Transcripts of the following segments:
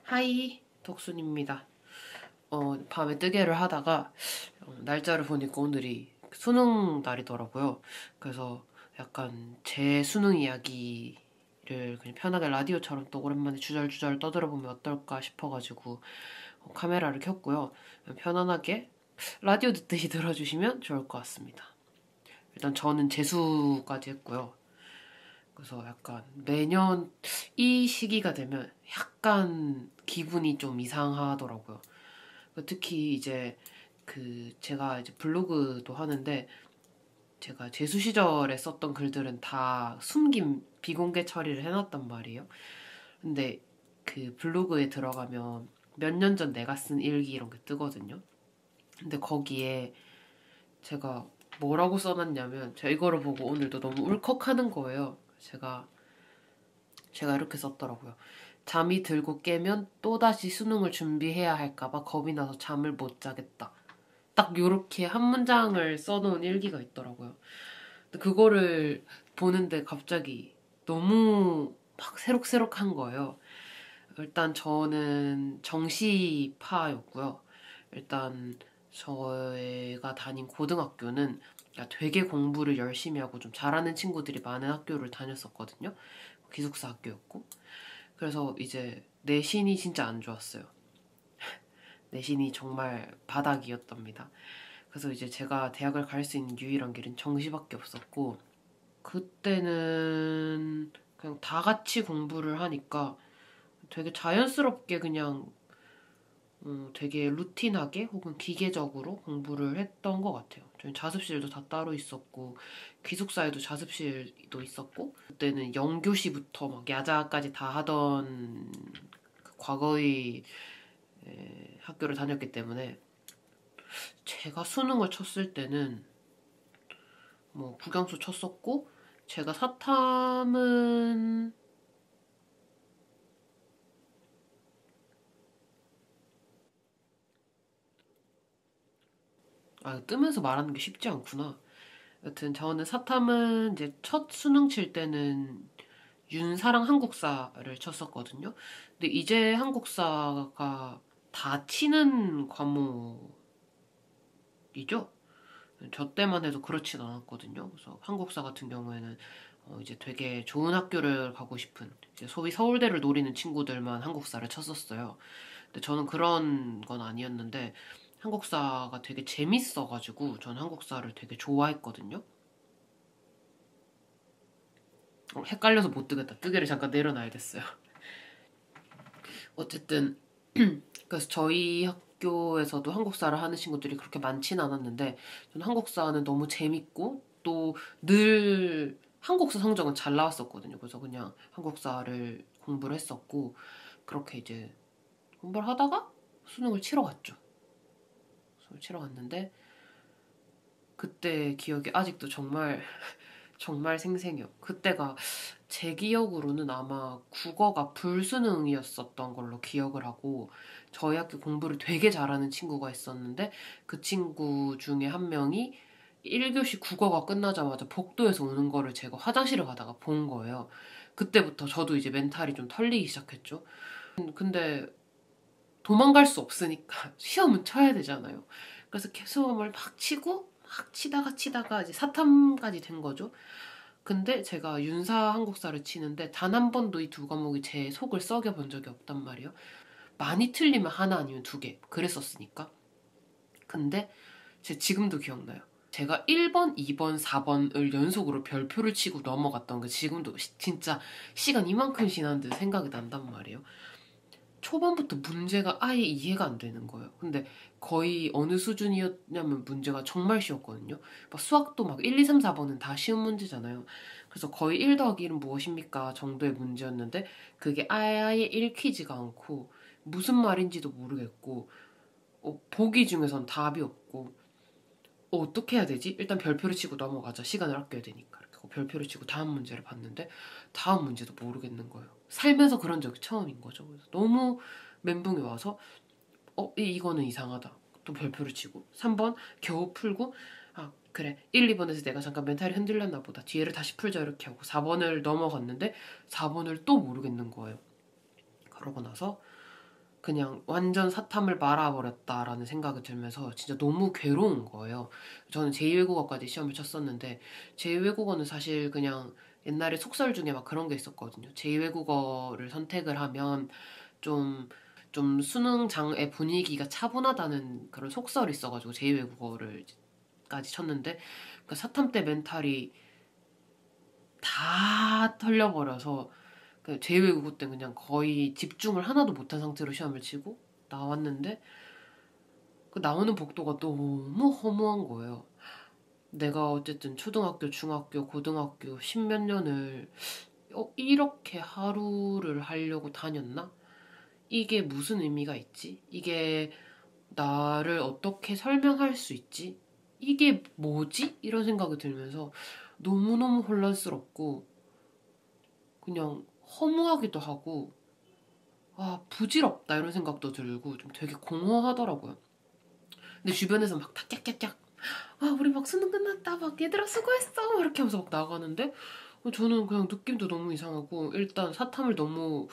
하이, 덕순입니다. 밤에 뜨개를 하다가 날짜를 보니까 오늘이 수능 날이더라고요. 그래서 약간 제 수능 이야기를 그냥 편하게 라디오처럼 또 오랜만에 주절주절 떠들어보면 어떨까 싶어가지고 카메라를 켰고요. 편안하게 라디오 듣듯이 들어주시면 좋을 것 같습니다. 일단 저는 재수까지 했고요. 그래서 약간 매년 이 시기가 되면 약간 기분이 좀 이상하더라고요. 특히 이제 제가 이제 블로그도 하는데 제가 재수 시절에 썼던 글들은 다 숨김 비공개 처리를 해놨단 말이에요. 근데 그 블로그에 들어가면 몇 년 전 내가 쓴 일기 이런 게 뜨거든요. 근데 거기에 제가 뭐라고 써놨냐면 제가 이거를 보고 오늘도 너무 울컥하는 거예요. 제가 이렇게 썼더라고요. 잠이 들고 깨면 또다시 수능을 준비해야 할까봐 겁이 나서 잠을 못 자겠다. 딱 요렇게 한 문장을 써놓은 일기가 있더라고요. 근데 그거를 보는데 갑자기 너무 막 새록새록한 거예요. 일단 저는 정시파였고요. 일단 저희가 다닌 고등학교는 되게 공부를 열심히 하고 좀 잘하는 친구들이 많은 학교를 다녔었거든요. 기숙사 학교였고. 그래서 이제 내신이 진짜 안 좋았어요. 내신이 정말 바닥이었답니다. 그래서 이제 제가 대학을 갈 수 있는 유일한 길은 정시밖에 없었고, 그때는 그냥 다 같이 공부를 하니까 되게 자연스럽게 그냥 되게 루틴하게 혹은 기계적으로 공부를 했던 것 같아요. 저희 자습실도 다 따로 있었고 기숙사에도 자습실도 있었고 그때는 영교시부터 막 야자까지 다 하던 그 과거의 학교를 다녔기 때문에 제가 수능을 쳤을 때는 뭐 국영수 쳤었고 제가 사탐은 뜨면서 말하는 게 쉽지 않구나. 여튼 저는 사탐은 이제 첫 수능 칠 때는 윤사랑 한국사를 쳤었거든요. 근데 이제 한국사가 다 치는 과목이죠. 저 때만 해도 그렇진 않았거든요. 그래서 한국사 같은 경우에는 이제 되게 좋은 학교를 가고 싶은 이제 소위 서울대를 노리는 친구들만 한국사를 쳤었어요. 근데 저는 그런 건 아니었는데 한국사가 되게 재밌어가지고 전 한국사를 되게 좋아했거든요. 헷갈려서 못 뜨겠다. 뜨개를 잠깐 내려놔야겠어요. 어쨌든 그래서 저희 학교에서도 한국사를 하는 친구들이 그렇게 많진 않았는데 저는 한국사는 너무 재밌고 또 늘 한국사 성적은 잘 나왔었거든요. 그래서 그냥 한국사를 공부를 했었고 그렇게 이제 공부를 하다가 수능을 치러 갔죠. 수능을 치러 갔는데 그때 기억이 아직도 정말 정말 생생해요. 그때가 제 기억으로는 아마 국어가 불수능이었었던 걸로 기억을 하고 저희 학교 공부를 되게 잘하는 친구가 있었는데 그 친구 중에 한 명이 1교시 국어가 끝나자마자 복도에서 오는 거를 제가 화장실을 가다가 본 거예요. 그때부터 저도 이제 멘탈이 좀 털리기 시작했죠. 근데 도망갈 수 없으니까 시험은 쳐야 되잖아요. 그래서 시험을 막 치고 막 치다가 이제 사탐까지 된 거죠. 근데 제가 윤사 한국사를 치는데 단 한 번도 이 두 과목이 제 속을 썩여 본 적이 없단 말이에요. 많이 틀리면 하나 아니면 두 개 그랬었으니까. 근데 제 지금도 기억나요. 제가 1번, 2번, 4번을 연속으로 별표를 치고 넘어갔던 게 지금도 진짜 시간 이만큼 지난 듯 생각이 난단 말이에요. 초반부터 문제가 아예 이해가 안 되는 거예요. 근데 거의 어느 수준이었냐면 문제가 정말 쉬웠거든요. 막 수학도 막 1, 2, 3, 4번은 다 쉬운 문제잖아요. 그래서 거의 1 더하기 1은 무엇입니까 정도의 문제였는데 그게 아예 읽히지가 않고 무슨 말인지도 모르겠고 보기 중에선 답이 없고 어떻게 해야 되지? 일단 별표를 치고 넘어가자. 시간을 아껴야 되니까. 이렇게 하고 별표를 치고 다음 문제를 봤는데 다음 문제도 모르겠는 거예요. 살면서 그런 적이 처음인 거죠. 그래서 너무 멘붕이 와서 이거는 이상하다. 또 별표를 치고 3번 겨우 풀고 그래 1, 2번에서 내가 잠깐 멘탈이 흔들렸나 보다. 뒤에를 다시 풀자 이렇게 하고 4번을 넘어갔는데 4번을 또 모르겠는 거예요. 그러고 나서 그냥 완전 사탐을 말아버렸다라는 생각이 들면서 진짜 너무 괴로운 거예요. 저는 제2외국어까지 시험을 쳤었는데 제2외국어는 사실 그냥 옛날에 속설 중에 막 그런 게 있었거든요. 제2외국어를 선택을 하면 좀, 좀 수능장의 분위기가 차분하다는 그런 속설이 있어가지고 제2외국어를까지 쳤는데 그 사탐 때 멘탈이 다 털려버려서 그 제2외국어 때 그냥 거의 집중을 하나도 못한 상태로 시험을 치고 나왔는데 그 나오는 복도가 너무 허무한 거예요. 내가 어쨌든 초등학교, 중학교, 고등학교 십몇 년을 이렇게 하루를 하려고 다녔나? 이게 무슨 의미가 있지? 이게 나를 어떻게 설명할 수 있지? 이게 뭐지? 이런 생각이 들면서 너무너무 혼란스럽고 그냥 허무하기도 하고 부질없다 이런 생각도 들고 좀 되게 공허하더라고요. 근데 주변에서 막 탁탁탁탁 우리 막 수능 끝났다 막 얘들아 수고했어 막 이렇게 하면서 막 나가는데 저는 그냥 느낌도 너무 이상하고 일단 사탐을 너무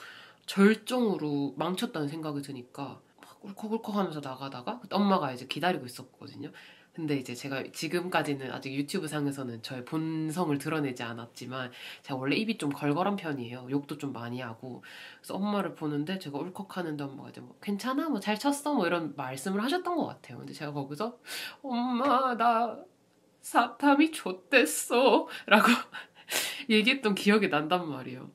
절정으로 망쳤다는 생각이 드니까 막 울컥울컥 하면서 나가다가 그때 엄마가 이제 기다리고 있었거든요. 근데 이제 제가 지금까지는 아직 유튜브 상에서는 저의 본성을 드러내지 않았지만 제가 원래 입이 좀 걸걸한 편이에요. 욕도 좀 많이 하고. 그래서 엄마를 보는데 제가 울컥하는데 엄마가 이제 뭐 괜찮아? 뭐 잘 쳤어? 뭐 이런 말씀을 하셨던 것 같아요. 근데 제가 거기서 엄마 나 사탐이 좆됐어 라고 얘기했던 기억이 난단 말이에요.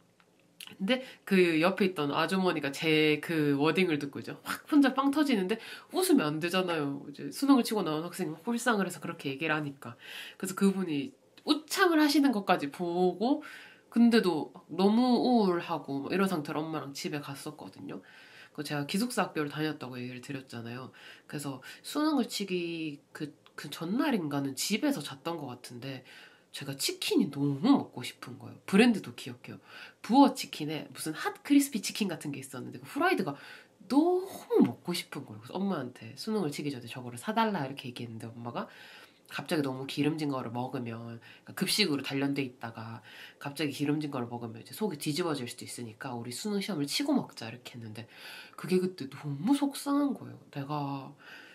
근데 그 옆에 있던 아주머니가 제 그 워딩을 듣고 이제 확 혼자 빵 터지는데 웃으면 안 되잖아요. 이제 수능을 치고 나온 학생이 막 불쌍을 해서 그렇게 얘기를 하니까. 그래서 그분이 웃창을 하시는 것까지 보고 근데도 너무 우울하고 이런 상태로 엄마랑 집에 갔었거든요. 그 제가 기숙사 학교를 다녔다고 얘기를 드렸잖아요. 그래서 수능을 치기 그 전날인가는 집에서 잤던 것 같은데 제가 치킨이 너무 먹고 싶은 거예요. 브랜드도 기억해요. 부어 치킨에 무슨 핫 크리스피 치킨 같은 게 있었는데 그 후라이드가 너무 먹고 싶은 거예요. 그래서 엄마한테 수능을 치기 전에 저거를 사달라 이렇게 얘기했는데 엄마가 갑자기 너무 기름진 거를 먹으면 그러니까 급식으로 단련돼 있다가 갑자기 기름진 거를 먹으면 이제 속이 뒤집어질 수도 있으니까 우리 수능 시험을 치고 먹자 이렇게 했는데 그게 그때 너무 속상한 거예요. 내가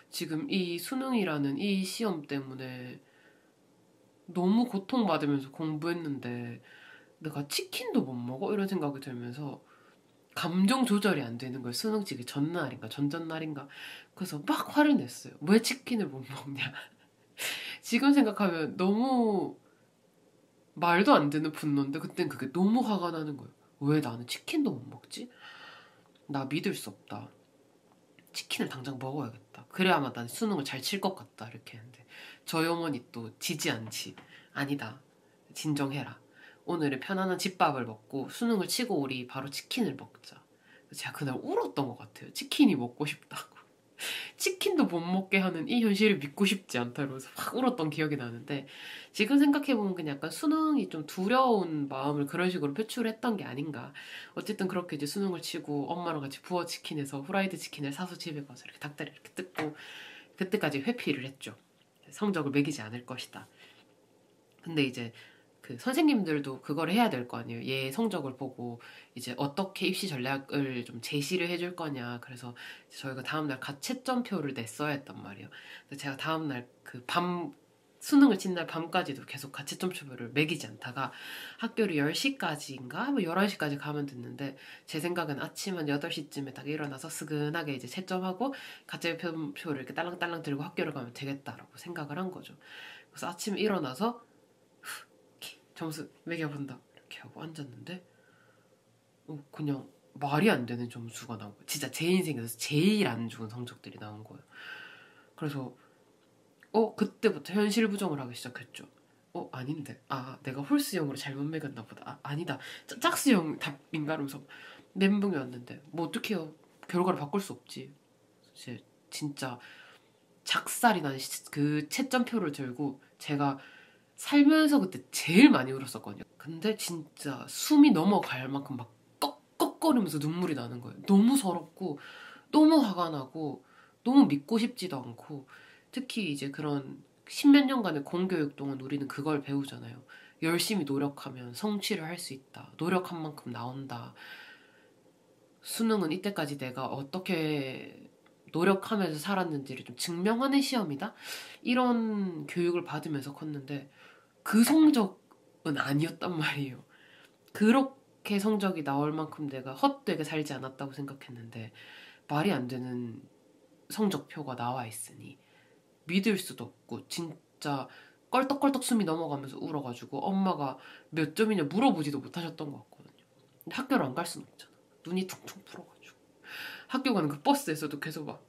지금 이 수능이라는 이 시험 때문에 너무 고통받으면서 공부했는데 내가 치킨도 못 먹어? 이런 생각이 들면서 감정 조절이 안 되는 거예요. 수능 치기 전날인가 전전날인가. 그래서 막 화를 냈어요. 왜 치킨을 못 먹냐. 지금 생각하면 너무 말도 안 되는 분노인데 그땐 그게 너무 화가 나는 거예요. 왜 나는 치킨도 못 먹지? 나 믿을 수 없다. 치킨을 당장 먹어야겠다. 그래야만 난 수능을 잘 칠 것 같다. 이렇게 했는데 저희 어머니 또 지지 않지. 아니다. 진정해라. 오늘은 편안한 집밥을 먹고 수능을 치고 우리 바로 치킨을 먹자. 제가 그날 울었던 것 같아요. 치킨이 먹고 싶다고. 치킨도 못 먹게 하는 이 현실을 믿고 싶지 않다 이러면서 확 울었던 기억이 나는데 지금 생각해보면 그냥 약간 수능이 좀 두려운 마음을 그런 식으로 표출했던 게 아닌가. 어쨌든 그렇게 이제 수능을 치고 엄마랑 같이 부어 치킨에서 후라이드 치킨을 사서 집에 가서 이렇게 닭다리 이렇게 뜯고 그때까지 회피를 했죠. 성적을 매기지 않을 것이다. 근데 이제 그 선생님들도 그걸 해야 될 거 아니에요. 얘 성적을 보고 이제 어떻게 입시 전략을 좀 제시를 해줄 거냐. 그래서 저희가 다음날 가채점표를 냈어야 했단 말이에요. 근데 제가 다음날 그 수능을 친 날 밤까지도 계속 가채점표를 매기지 않다가 학교를 10시까지인가 뭐 11시까지 가면 됐는데 제 생각은 아침 한 8시쯤에 딱 일어나서 스근하게 이제 채점하고 가채표를 이렇게 딸랑딸랑 들고 학교를 가면 되겠다라고 생각을 한 거죠. 그래서 아침에 일어나서 점수 매겨본다 이렇게 하고 앉았는데 그냥 말이 안 되는 점수가 나온 거예요. 진짜 제 인생에서 제일 안 좋은 성적들이 나온 거예요. 그래서 그때부터 현실 부정을 하기 시작했죠. 아닌데 내가 홀수형으로 잘못 매겼나 보다. 아니다 짝수형 답인가 이러면서 멘붕이 왔는데 뭐 어떡해요. 결과를 바꿀 수 없지. 이제 진짜 작살이 난 그 채점표를 들고 제가 살면서 그때 제일 많이 울었었거든요. 근데 진짜 숨이 넘어갈 만큼 막 꺽꺽거리면서 눈물이 나는 거예요. 너무 서럽고 너무 화가 나고 너무 믿고 싶지도 않고 특히 이제 그런 십몇 년간의 공교육 동안 우리는 그걸 배우잖아요. 열심히 노력하면 성취를 할 수 있다. 노력한 만큼 나온다. 수능은 이때까지 내가 어떻게 노력하면서 살았는지를 좀 증명하는 시험이다? 이런 교육을 받으면서 컸는데 그 성적은 아니었단 말이에요. 그렇게 성적이 나올 만큼 내가 헛되게 살지 않았다고 생각했는데 말이 안 되는 성적표가 나와 있으니 믿을 수도 없고 진짜 껄떡껄떡 숨이 넘어가면서 울어가지고 엄마가 몇 점이냐 물어보지도 못하셨던 것 같거든요. 근데 학교를 안 갈 수는 없잖아. 눈이 퉁퉁 풀어가지고 학교 가는 그 버스에서도 계속 막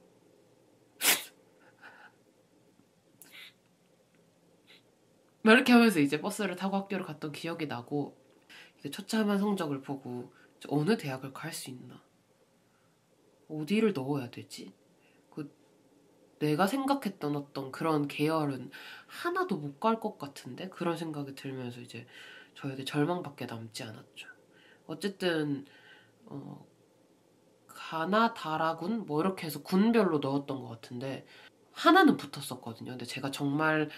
이렇게 하면서 이제 버스를 타고 학교를 갔던 기억이 나고 이게 처참한 성적을 보고 어느 대학을 갈 수 있나? 어디를 넣어야 되지? 그 내가 생각했던 어떤 그런 계열은 하나도 못 갈 것 같은데? 그런 생각이 들면서 이제 저에게 절망밖에 남지 않았죠. 어쨌든 가나 다라군 뭐 이렇게 해서 군별로 넣었던 것 같은데 하나는 붙었었거든요. 근데 제가 정말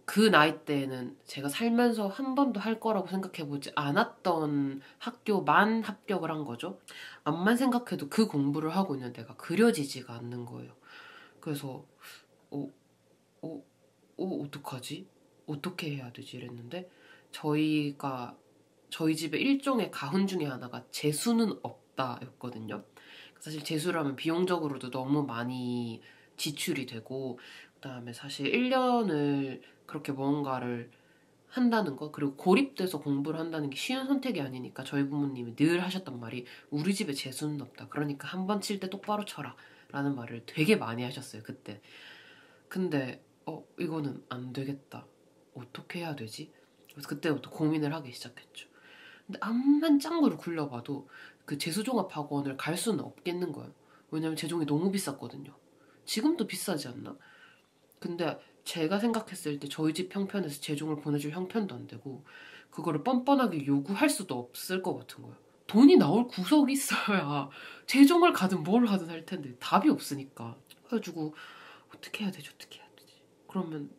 그 나이 때는 제가 살면서 한 번도 할 거라고 생각해보지 않았던 학교만 합격을 한 거죠. 암만 생각해도 그 공부를 하고 있는 데가 그려지지가 않는 거예요. 그래서 어, 어, 어떡하지? 어떻게 해야 되지? 이랬는데 저희 집의 일종의 가훈 중에 하나가 재수는 없다 였거든요. 사실 재수라면 비용적으로도 너무 많이 지출이 되고 그다음에 사실 1년을 그렇게 뭔가를 한다는 거 그리고 고립돼서 공부를 한다는 게 쉬운 선택이 아니니까 저희 부모님이 늘 하셨던 말이 우리 집에 재수는 없다. 그러니까 한 번 칠 때 똑바로 쳐라 라는 말을 되게 많이 하셨어요 그때. 근데 이거는 안 되겠다. 어떻게 해야 되지? 그래서 그때부터 고민을 하기 시작했죠. 근데 암만 짱구를 굴려봐도 그 재수종합학원을 갈 수는 없겠는 거예요. 왜냐면 재종이 너무 비쌌거든요. 지금도 비싸지 않나? 근데 제가 생각했을 때 저희 집 형편에서 재종을 보내줄 형편도 안 되고 그거를 뻔뻔하게 요구할 수도 없을 것 같은 거예요. 돈이 나올 구석이 있어야 재종을 가든 뭘 하든 할 텐데 답이 없으니까. 그래가지고 어떻게 해야 되지? 어떻게 해야 되지? 그러면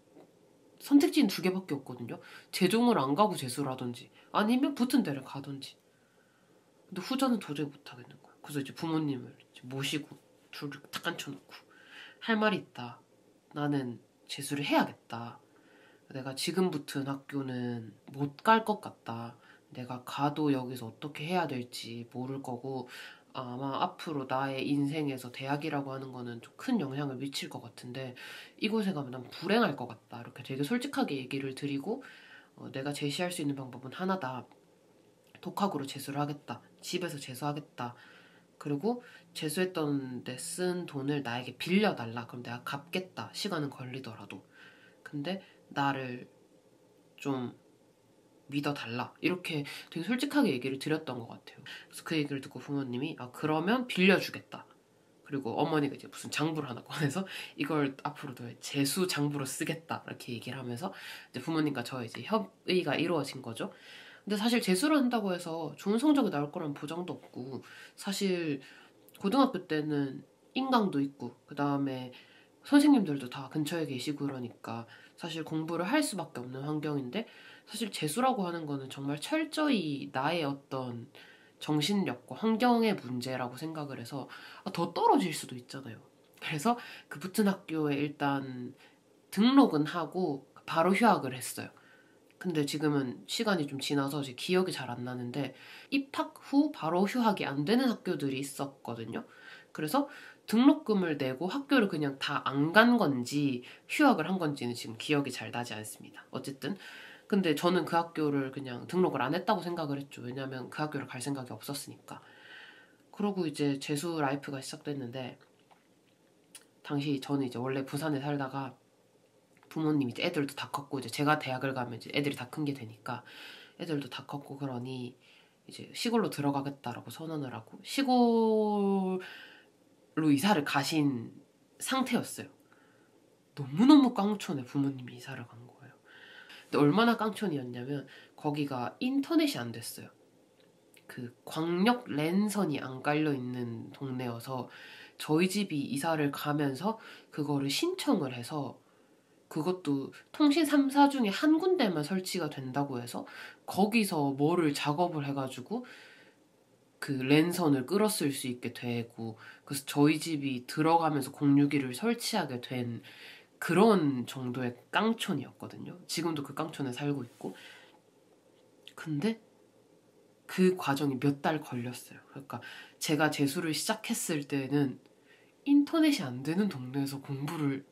선택지는 두 개밖에 없거든요. 재종을 안 가고 재수를 하든지 아니면 붙은 데를 가든지. 근데 후자는 도저히 못 하겠는 거야. 그래서 이제 부모님을 이제 모시고 둘을 딱 앉혀놓고 할 말이 있다. 나는 재수를 해야겠다. 내가 지금 붙은 학교는 못 갈 것 같다. 내가 가도 여기서 어떻게 해야 될지 모를 거고 아마 앞으로 나의 인생에서 대학이라고 하는 거는 좀 큰 영향을 미칠 것 같은데 이곳에 가면 난 불행할 것 같다. 이렇게 되게 솔직하게 얘기를 드리고 내가 제시할 수 있는 방법은 하나다. 독학으로 재수를 하겠다. 집에서 재수하겠다. 그리고 재수했던 데 쓴 돈을 나에게 빌려달라. 그럼 내가 갚겠다. 시간은 걸리더라도. 근데 나를 좀 믿어달라. 이렇게 되게 솔직하게 얘기를 드렸던 것 같아요. 그래서 그 얘기를 듣고 부모님이 그러면 빌려주겠다. 그리고 어머니가 이제 무슨 장부를 하나 꺼내서 이걸 앞으로 너의 재수 장부로 쓰겠다. 이렇게 얘기를 하면서 이제 부모님과 저 이제 협의가 이루어진 거죠. 근데 사실 재수를 한다고 해서 좋은 성적이 나올 거라는 보장도 없고 사실 고등학교 때는 인강도 있고 그 다음에 선생님들도 다 근처에 계시고 그러니까 사실 공부를 할 수밖에 없는 환경인데 사실 재수라고 하는 거는 정말 철저히 나의 어떤 정신력과 환경의 문제라고 생각을 해서 더 떨어질 수도 있잖아요. 그래서 그 붙은 학교에 일단 등록은 하고 바로 휴학을 했어요. 근데 지금은 시간이 좀 지나서 이제 기억이 잘 안 나는데 입학 후 바로 휴학이 안 되는 학교들이 있었거든요. 그래서 등록금을 내고 학교를 그냥 다 안 간 건지 휴학을 한 건지는 지금 기억이 잘 나지 않습니다. 어쨌든 근데 저는 그 학교를 그냥 등록을 안 했다고 생각을 했죠. 왜냐면 그 학교를 갈 생각이 없었으니까. 그러고 이제 재수 라이프가 시작됐는데 당시 저는 이제 원래 부산에 살다가 부모님이 이제 애들도 다 컸고 이제 제가 대학을 가면 이제 애들이 다 큰 게 되니까 애들도 다 컸고 그러니 이제 시골로 들어가겠다라고 선언을 하고 시골로 이사를 가신 상태였어요. 너무너무 깡촌에 부모님이 이사를 간 거예요. 근데 얼마나 깡촌이었냐면 거기가 인터넷이 안 됐어요. 그 광역 랜선이 안 깔려 있는 동네여서 저희 집이 이사를 가면서 그거를 신청을 해서 그것도 통신 3사 중에 한 군데만 설치가 된다고 해서 거기서 뭐를 작업을 해가지고 그 랜선을 끌었을 수 있게 되고, 그래서 저희 집이 들어가면서 공유기를 설치하게 된 그런 정도의 깡촌이었거든요. 지금도 그 깡촌에 살고 있고. 근데 그 과정이 몇 달 걸렸어요. 그러니까 제가 재수를 시작했을 때는 인터넷이 안 되는 동네에서 공부를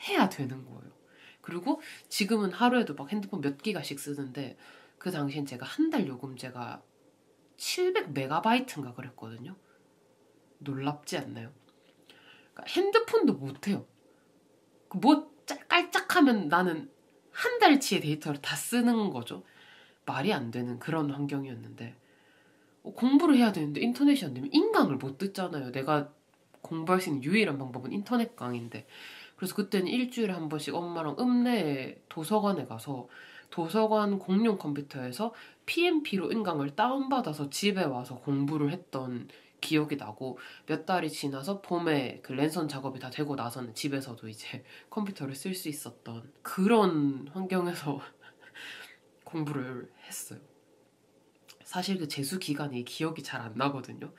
해야 되는 거예요. 그리고 지금은 하루에도 막 핸드폰 몇 기가씩 쓰는데, 그 당시엔 제가 한 달 요금제가 700메가바이트인가 그랬거든요. 놀랍지 않나요? 그러니까 핸드폰도 못해요. 뭐 깔짝하면 나는 한 달치의 데이터를 다 쓰는 거죠. 말이 안 되는 그런 환경이었는데, 공부를 해야 되는데 인터넷이 안 되면 인강을 못 듣잖아요. 내가 공부할 수 있는 유일한 방법은 인터넷 강의인데. 그래서 그때는 일주일에 한 번씩 엄마랑 읍내 도서관에 가서 도서관 공용 컴퓨터에서 PMP로 인강을 다운받아서 집에 와서 공부를 했던 기억이 나고, 몇 달이 지나서 봄에 그 랜선 작업이 다 되고 나서는 집에서도 이제 컴퓨터를 쓸 수 있었던 그런 환경에서 공부를 했어요. 사실 그 재수 기간이 기억이 잘 안 나거든요.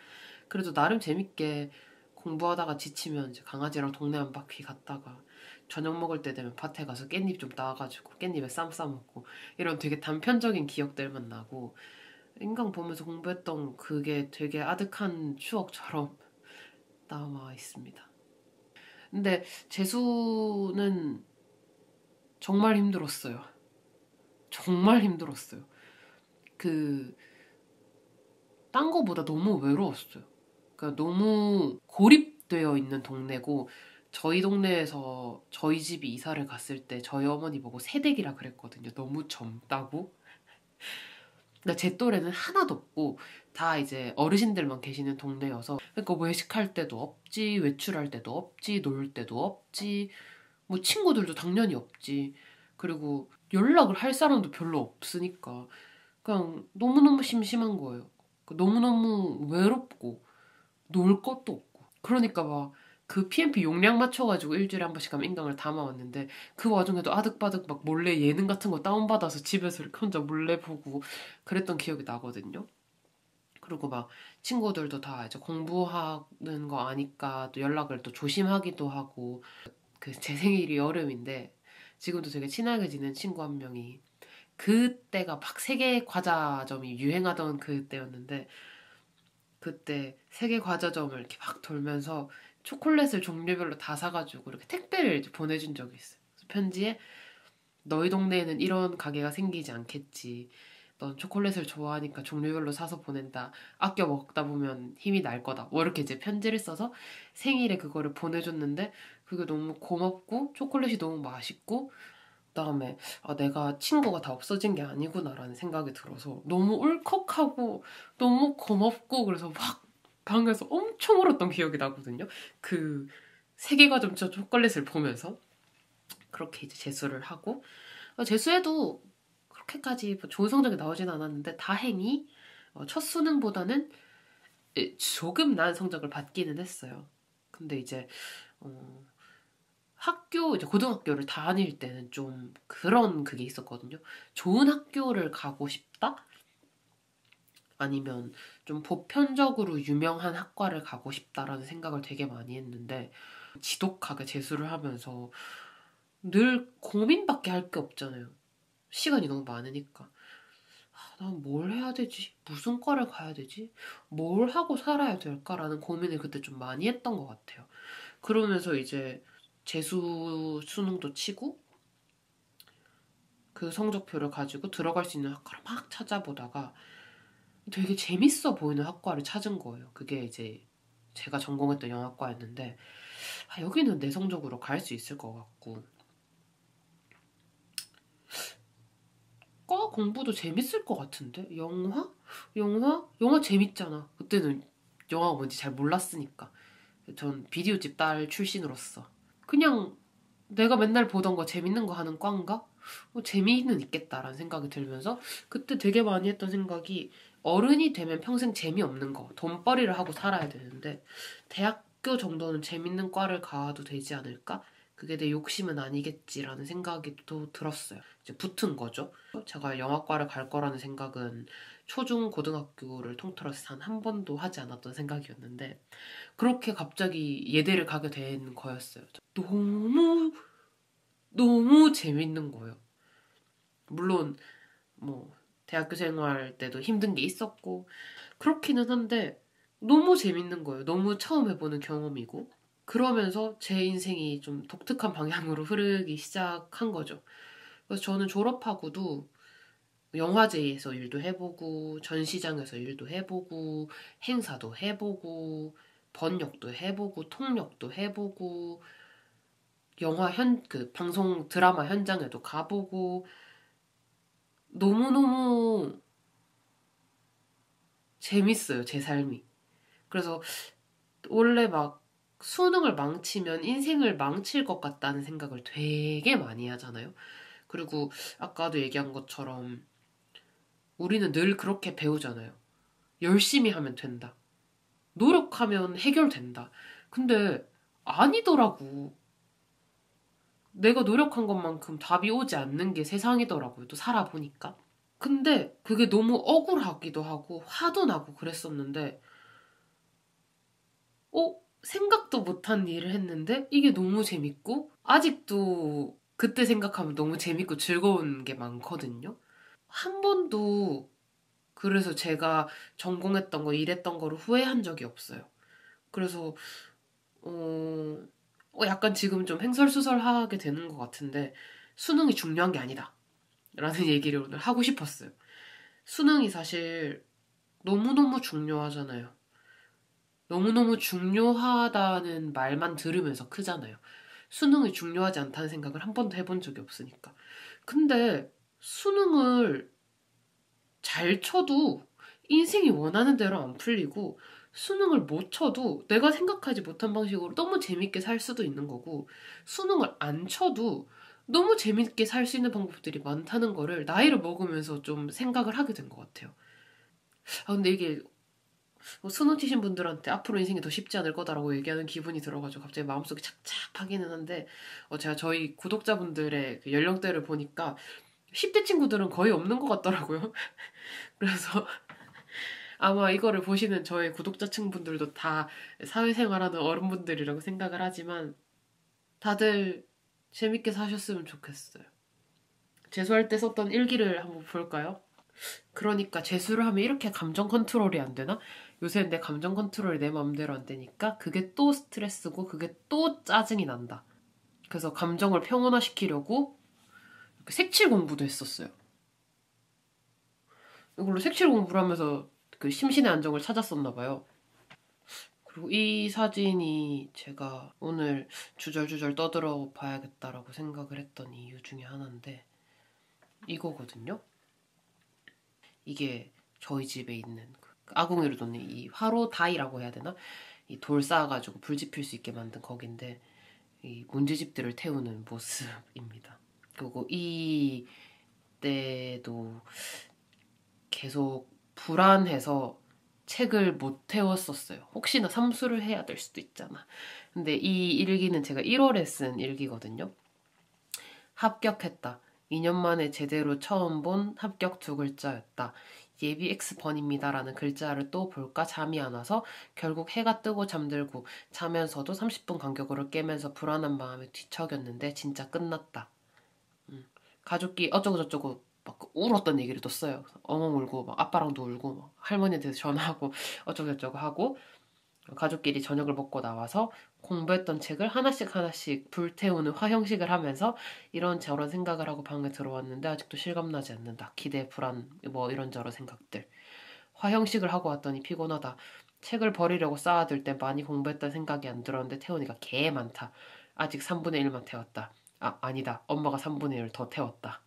그래도 나름 재밌게 공부하다가 지치면 이제 강아지랑 동네 한 바퀴 갔다가 저녁 먹을 때 되면 밭에 가서 깻잎 좀 따가지고 깻잎에 쌈 싸먹고, 이런 되게 단편적인 기억들만 나고, 인강 보면서 공부했던 그게 되게 아득한 추억처럼 남아 있습니다. 근데 재수는 정말 힘들었어요. 정말 힘들었어요. 그 딴 거보다 너무 외로웠어요. 그러니까 너무 고립되어 있는 동네고, 저희 동네에서 저희 집이 이사를 갔을 때 저희 어머니 보고 새댁이라 그랬거든요. 너무 젊다고. 그러니까 제 또래는 하나도 없고 다 이제 어르신들만 계시는 동네여서, 그러니까 외식할 때도 없지, 외출할 때도 없지, 놀 때도 없지, 뭐 친구들도 당연히 없지. 그리고 연락을 할 사람도 별로 없으니까 그냥 너무너무 심심한 거예요. 너무너무 외롭고 놀 것도 없고. 그러니까 막 그 PMP 용량 맞춰가지고 일주일에 한 번씩 가면 인강을 담아왔는데, 그 와중에도 아득바득 막 몰래 예능 같은 거 다운받아서 집에서 이렇게 혼자 몰래 보고 그랬던 기억이 나거든요. 그리고 막 친구들도 다 이제 공부하는 거 아니까 또 연락을 또 조심하기도 하고. 그 제 생일이 여름인데 지금도 되게 친하게 지낸 친구 한 명이, 그때가 막 세계 과자점이 유행하던 그때였는데, 그때 세계 과자점을 이렇게 막 돌면서 초콜릿을 종류별로 다 사가지고 이렇게 택배를 이제 보내준 적이 있어요. 그래서 편지에 너희 동네에는 이런 가게가 생기지 않겠지. 넌 초콜릿을 좋아하니까 종류별로 사서 보낸다. 아껴 먹다 보면 힘이 날 거다. 뭐 이렇게 이제 편지를 써서 생일에 그거를 보내줬는데, 그게 너무 고맙고 초콜릿이 너무 맛있고, 그다음에 내가 친구가 다 없어진 게 아니구나라는 생각이 들어서 너무 울컥하고 너무 고맙고, 그래서 막 방에서 엄청 울었던 기억이 나거든요. 그 세계과점 저 초콜릿을 보면서. 그렇게 이제 재수를 하고, 재수해도 그렇게까지 뭐 좋은 성적이 나오진 않았는데 다행히 첫 수능보다는 조금 나은 성적을 받기는 했어요. 근데 이제 어, 학교, 이제 고등학교를 다닐 때는 좀 그런 그게 있었거든요. 좋은 학교를 가고 싶다? 아니면 좀 보편적으로 유명한 학과를 가고 싶다라는 생각을 되게 많이 했는데, 지독하게 재수를 하면서 늘 고민밖에 할 게 없잖아요. 시간이 너무 많으니까. 난 뭘 해야 되지? 무슨 과를 가야 되지? 뭘 하고 살아야 될까라는 고민을 그때 좀 많이 했던 것 같아요. 그러면서 이제 재수 수능도 치고 그 성적표를 가지고 들어갈 수 있는 학과를 막 찾아보다가 되게 재밌어 보이는 학과를 찾은 거예요. 그게 이제 제가 전공했던 영화과였는데, 여기는 내성적으로 갈 수 있을 것 같고, 과 공부도 재밌을 것 같은데? 영화? 영화 재밌잖아. 그때는 영화가 뭔지 잘 몰랐으니까. 전 비디오집 딸 출신으로서 그냥 내가 맨날 보던 거 재밌는 거 하는 과인가? 재미는 있겠다라는 생각이 들면서, 그때 되게 많이 했던 생각이, 어른이 되면 평생 재미없는 거, 돈벌이를 하고 살아야 되는데 대학교 정도는 재밌는 과를 가도 되지 않을까? 그게 내 욕심은 아니겠지라는 생각이 또 들었어요. 이제 붙은 거죠. 제가 영화과를 갈 거라는 생각은 초중 고등학교를 통틀어서 단 한 번도 하지 않았던 생각이었는데 그렇게 갑자기 예대를 가게 된 거였어요. 너무 너무 재밌는 거예요. 물론 뭐 대학교 생활 때도 힘든 게 있었고 그렇기는 한데 너무 재밌는 거예요. 너무 처음 해보는 경험이고 그러면서 제 인생이 좀 독특한 방향으로 흐르기 시작한 거죠. 그래서 저는 졸업하고도 영화제에서 일도 해보고 전시장에서 일도 해보고 행사도 해보고 번역도 해보고 통역도 해보고 영화 방송 드라마 현장에도 가보고 너무너무 재밌어요, 제 삶이. 그래서 원래 막 수능을 망치면 인생을 망칠 것 같다는 생각을 되게 많이 하잖아요. 그리고 아까도 얘기한 것처럼 우리는 늘 그렇게 배우잖아요. 열심히 하면 된다. 노력하면 해결된다. 근데 아니더라고. 내가 노력한 것만큼 답이 오지 않는 게 세상이더라고요. 또 살아보니까. 근데 그게 너무 억울하기도 하고 화도 나고 그랬었는데 생각도 못한 일을 했는데 이게 너무 재밌고 아직도 그때 생각하면 너무 재밌고 즐거운 게 많거든요. 한 번도 그래서 제가 전공했던 거, 일했던 거를 후회한 적이 없어요. 그래서 약간 지금 좀 횡설수설하게 되는 것 같은데 수능이 중요한 게 아니다 라는 얘기를 오늘 하고 싶었어요. 수능이 사실 너무너무 중요하잖아요. 너무너무 중요하다는 말만 들으면서 크잖아요. 수능이 중요하지 않다는 생각을 한 번도 해본 적이 없으니까. 근데 수능을 잘 쳐도 인생이 원하는 대로 안 풀리고 수능을 못 쳐도 내가 생각하지 못한 방식으로 너무 재밌게 살 수도 있는 거고 수능을 안 쳐도 너무 재밌게 살 수 있는 방법들이 많다는 거를 나이를 먹으면서 좀 생각을 하게 된 것 같아요. 근데 이게 수능 치신 분들한테 앞으로 인생이 더 쉽지 않을 거다라고 얘기하는 기분이 들어가지고 갑자기 마음속이 착착하기는 한데 제가 저희 구독자분들의 그 연령대를 보니까 10대 친구들은 거의 없는 것 같더라고요. 그래서 아마 이거를 보시는 저의 구독자층 분들도 다 사회생활하는 어른분들이라고 생각을 하지만 다들 재밌게 사셨으면 좋겠어요. 재수할 때 썼던 일기를 한번 볼까요? 그러니까 재수를 하면 이렇게 감정 컨트롤이 안 되나? 요새 내 감정 컨트롤이 내 마음대로 안 되니까 그게 또 스트레스고 그게 또 짜증이 난다. 그래서 감정을 평온화시키려고 색칠 공부도 했었어요. 이걸로 색칠 공부를 하면서 그 심신의 안정을 찾았었나 봐요. 그리고 이 사진이 제가 오늘 주절주절 떠들어 봐야겠다라고 생각을 했던 이유 중에 하나인데 이거거든요. 이게 저희 집에 있는 아궁이로 돋는 이 화로다이라고 해야 되나? 이 돌 쌓아가지고 불 지필 수 있게 만든 거긴데 이 문제집들을 태우는 모습입니다. 그리고 이 때도 계속 불안해서 책을 못 태웠었어요. 혹시나 삼수를 해야 될 수도 있잖아. 근데 이 일기는 제가 1월에 쓴 일기거든요. 합격했다. 2년 만에 제대로 처음 본 합격 두 글자였다. 예비 X번입니다라는 글자를 또 볼까 잠이 안 와서 결국 해가 뜨고 잠들고 자면서도 30분 간격으로 깨면서 불안한 마음에 뒤척였는데 진짜 끝났다. 가족끼리 어쩌고저쩌고 막 울었던 얘기를 또 써요. 엉엉 울고 막 아빠랑도 울고 막 할머니한테 전화하고 어쩌고저쩌고 하고 가족끼리 저녁을 먹고 나와서 공부했던 책을 하나씩 하나씩 불태우는 화형식을 하면서 이런저런 생각을 하고 방에 들어왔는데 아직도 실감나지 않는다. 기대, 불안, 뭐 이런저런 생각들. 화형식을 하고 왔더니 피곤하다. 책을 버리려고 쌓아둘 때 많이 공부했던 생각이 안 들었는데 태우니까 개 많다. 아직 3분의 1만 태웠다. 아니다. 엄마가 3분의 1을 더 태웠다.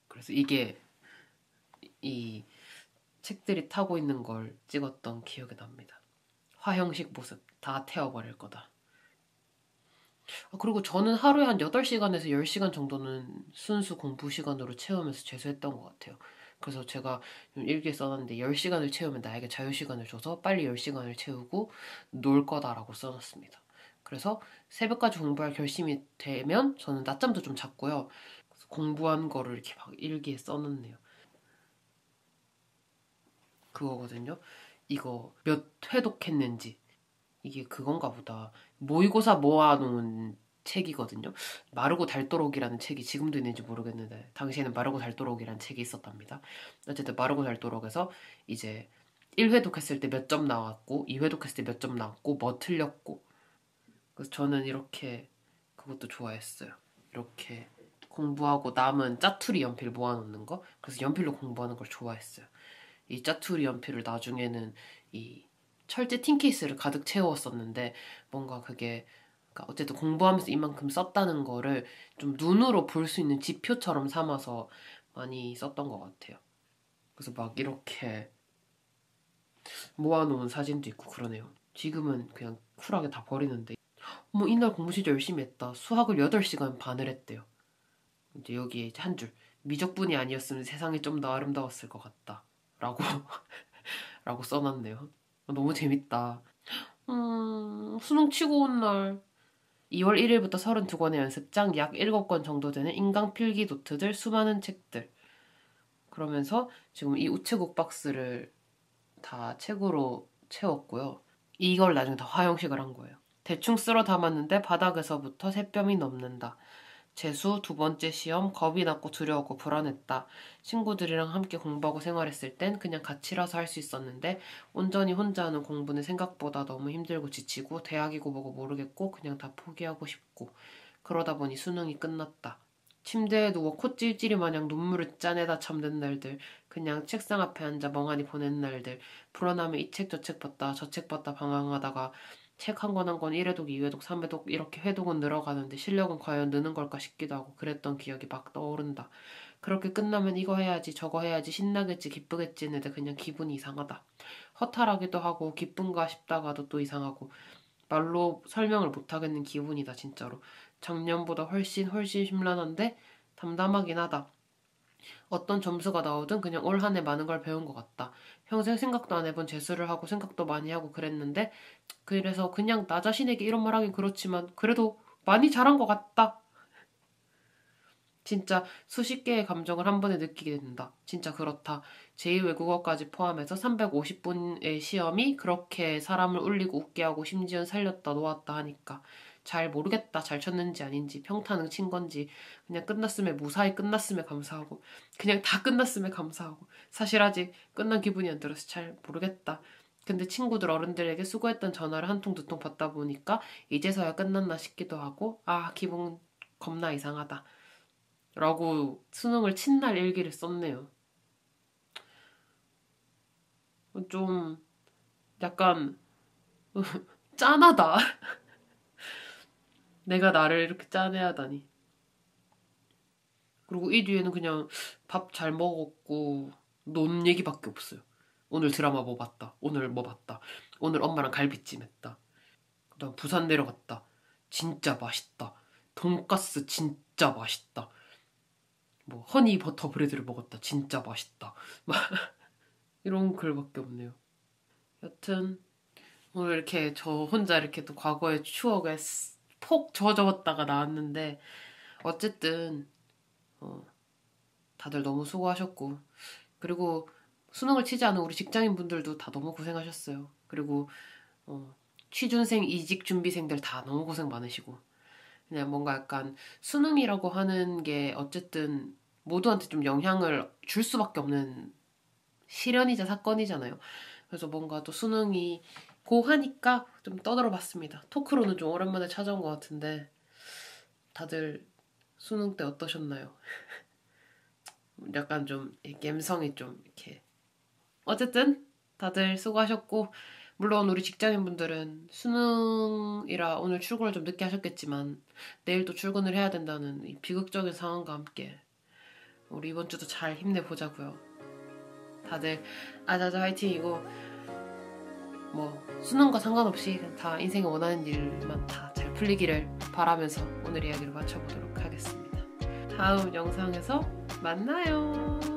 그래서 이게 이 책들이 타고 있는 걸 찍었던 기억이 납니다. 화형식 모습 다 태워버릴 거다. 그리고 저는 하루에 한 8시간에서 10시간 정도는 순수 공부 시간으로 채우면서 재수했던 것 같아요. 그래서 제가 일기에 써놨는데 10시간을 채우면 나에게 자유시간을 줘서 빨리 10시간을 채우고 놀 거다라고 써놨습니다. 그래서 새벽까지 공부할 결심이 되면 저는 낮잠도 좀 잤고요. 그래서 공부한 거를 이렇게 막 일기에 써놓네요. 그거거든요. 이거 몇 회독했는지. 이게 그건가 보다. 모의고사 모아놓은 책이거든요. 마르고 닳도록이라는 책이 지금도 있는지 모르겠는데 당시에는 마르고 닳도록이라는 책이 있었답니다. 어쨌든 마르고 닳도록에서 이제 1회독 했을 때 몇 점 나왔고 2회독 했을 때 몇 점 나왔고 뭐 틀렸고. 그래서 저는 이렇게 그것도 좋아했어요. 이렇게 공부하고 남은 짜투리 연필 모아놓는 거. 그래서 연필로 공부하는 걸 좋아했어요. 이 짜투리 연필을 나중에는 이 철제 틴케이스를 가득 채웠었는데 뭔가 그게 그러니까 어쨌든 공부하면서 이만큼 썼다는 거를 좀 눈으로 볼 수 있는 지표처럼 삼아서 많이 썼던 것 같아요. 그래서 막 이렇게 모아놓은 사진도 있고 그러네요. 지금은 그냥 쿨하게 다 버리는데 뭐 이날 공부 진짜 열심히 했다. 수학을 8시간 반을 했대요. 이제 여기에 이제 한 줄. 미적분이 아니었으면 세상이 좀 더 아름다웠을 것 같다. 라고 라고 써놨네요. 너무 재밌다. 수능 치고 온 날 2월 1일부터 32권의 연습장, 약 7권 정도 되는 인강 필기 노트들, 수많은 책들. 그러면서 지금 이 우체국 박스를 다 책으로 채웠고요. 이걸 나중에 다 화형식을 한 거예요. 대충 쓸어 담았는데 바닥에서부터 새뼘이 넘는다. 재수, 2번째 시험, 겁이 났고 두려웠고 불안했다. 친구들이랑 함께 공부하고 생활했을 땐 그냥 같이라서 할 수 있었는데 온전히 혼자 하는 공부는 생각보다 너무 힘들고 지치고 대학이고 뭐고 모르겠고 그냥 다 포기하고 싶고 그러다 보니 수능이 끝났다. 침대에 누워 코 찔찔이 마냥 눈물을 짜내다 잠든 날들, 그냥 책상 앞에 앉아 멍하니 보낸 날들, 불안하면 이 책 저 책 봤다 저 책 봤다 방황하다가 책 한 권 한 권 1회독, 2회독, 3회독 이렇게 회독은 늘어가는데 실력은 과연 느는 걸까 싶기도 하고 그랬던 기억이 막 떠오른다. 그렇게 끝나면 이거 해야지 저거 해야지 신나겠지 기쁘겠지 했는데 그냥 기분이 이상하다. 허탈하기도 하고 기쁜가 싶다가도 또 이상하고 말로 설명을 못하겠는 기분이다 진짜로. 작년보다 훨씬 심란한데 담담하긴 하다. 어떤 점수가 나오든 그냥 올 한 해 많은 걸 배운 것 같다. 평생 생각도 안 해본 재수를 하고 생각도 많이 하고 그랬는데 그래서 그냥 나 자신에게 이런 말 하긴 그렇지만 그래도 많이 잘한 것 같다. 진짜 수십 개의 감정을 한 번에 느끼게 된다. 진짜 그렇다. 제2외국어까지 포함해서 350분의 시험이 그렇게 사람을 울리고 웃게 하고 심지어 살렸다 놓았다 하니까 잘 모르겠다. 잘 쳤는지 아닌지 평탄을 친 건지 그냥 끝났음에 무사히 끝났음에 감사하고 그냥 다 끝났음에 감사하고 사실 아직 끝난 기분이 안 들어서 잘 모르겠다. 근데 친구들 어른들에게 수고했던 전화를 한 통 두 통 받다 보니까 이제서야 끝났나 싶기도 하고 아 기분 겁나 이상하다. 라고 수능을 친 날 일기를 썼네요. 좀 약간 짠하다. 내가 나를 이렇게 짠해 하다니. 그리고 이 뒤에는 그냥 밥 잘 먹었고 논 얘기밖에 없어요. 오늘 드라마 뭐 봤다. 오늘 뭐 봤다. 오늘 엄마랑 갈비찜 했다. 그다음 부산 내려갔다. 진짜 맛있다. 돈가스 진짜 맛있다. 뭐 허니 버터 브레드를 먹었다. 진짜 맛있다. 막 이런 글밖에 없네요. 여튼 오늘 이렇게 저 혼자 이렇게 또 과거의 추억에 폭 젖었다가 나왔는데 어쨌든 다들 너무 수고하셨고 그리고 수능을 치지 않은 우리 직장인분들도 다 너무 고생하셨어요. 그리고 취준생, 이직 준비생들 다 너무 고생 많으시고 그냥 뭔가 약간 수능이라고 하는 게 어쨌든 모두한테 좀 영향을 줄 수밖에 없는 시련이자 사건이잖아요. 그래서 뭔가 또 수능이 고 하니까 좀 떠들어 봤습니다. 토크로는 좀 오랜만에 찾아온 것 같은데 다들 수능 때 어떠셨나요? 약간 좀 감성이 좀 이렇게 어쨌든 다들 수고하셨고 물론 우리 직장인분들은 수능이라 오늘 출근을 좀 늦게 하셨겠지만 내일 또 출근을 해야 된다는 이 비극적인 상황과 함께 우리 이번 주도 잘 힘내보자고요. 다들 아자아자 화이팅이고 뭐 수능과 상관없이 다 인생에 원하는 일만 다 잘 풀리기를 바라면서 오늘 이야기를 마쳐보도록 하겠습니다. 다음 영상에서 만나요.